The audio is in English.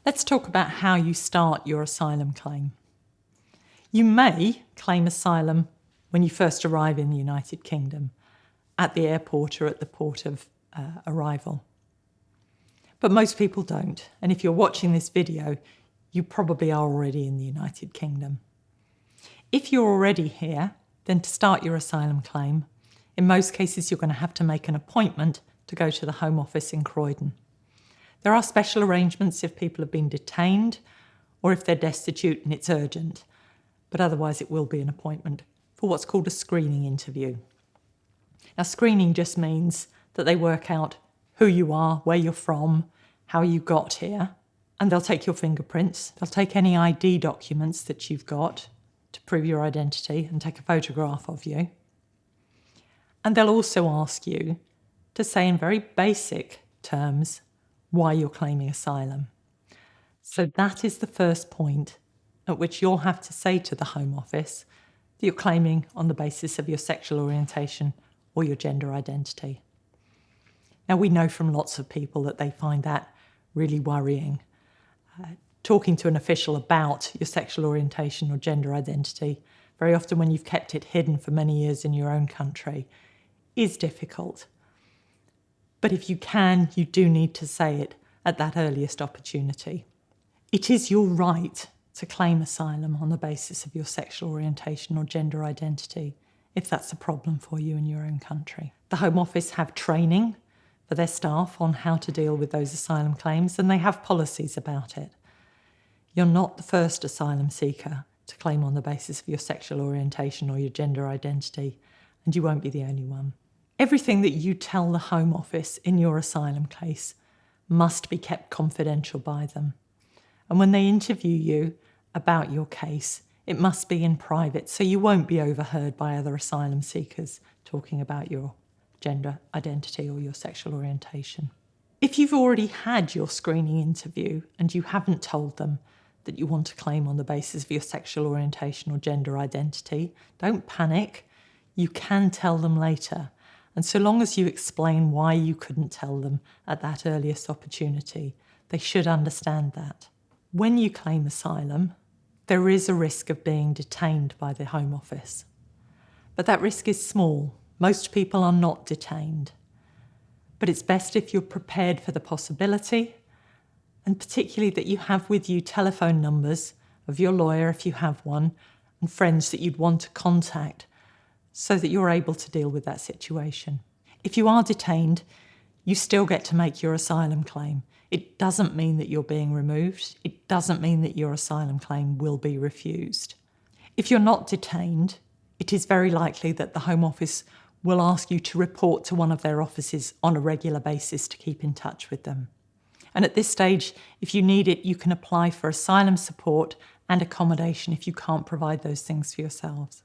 Let's talk about how you start your asylum claim. You may claim asylum when you first arrive in the United Kingdom, at the airport or at the port of arrival. But most people don't, and if you're watching this video, you probably are already in the United Kingdom. If you're already here, then to start your asylum claim, in most cases you're going to have to make an appointment to go to the Home Office in Croydon. There are special arrangements if people have been detained or if they're destitute and it's urgent, but otherwise it will be an appointment for what's called a screening interview. Now, screening just means that they work out who you are, where you're from, how you got here, and they'll take your fingerprints, they'll take any ID documents that you've got to prove your identity and take a photograph of you. And they'll also ask you to say in very basic terms why you're claiming asylum. So that is the first point at which you'll have to say to the Home Office that you're claiming on the basis of your sexual orientation or your gender identity. Now, we know from lots of people that they find that really worrying. Talking to an official about your sexual orientation or gender identity, very often when you've kept it hidden for many years in your own country, is difficult. But if you can, you do need to say it at that earliest opportunity. It is your right to claim asylum on the basis of your sexual orientation or gender identity, if that's a problem for you in your own country. The Home Office have training for their staff on how to deal with those asylum claims, and they have policies about it. You're not the first asylum seeker to claim on the basis of your sexual orientation or your gender identity, and you won't be the only one. Everything that you tell the Home Office in your asylum case must be kept confidential by them. And when they interview you about your case, it must be in private, so you won't be overheard by other asylum seekers talking about your gender identity or your sexual orientation. If you've already had your screening interview and you haven't told them that you want to claim on the basis of your sexual orientation or gender identity, don't panic. You can tell them later. And so long as you explain why you couldn't tell them at that earliest opportunity, they should understand that. When you claim asylum, there is a risk of being detained by the Home Office. But that risk is small. Most people are not detained. But it's best if you're prepared for the possibility, and particularly that you have with you telephone numbers of your lawyer, if you have one, and friends that you'd want to contact so that you're able to deal with that situation. If you are detained, you still get to make your asylum claim. It doesn't mean that you're being removed. It doesn't mean that your asylum claim will be refused. If you're not detained, it is very likely that the Home Office will ask you to report to one of their offices on a regular basis to keep in touch with them. And at this stage, if you need it, you can apply for asylum support and accommodation if you can't provide those things for yourselves.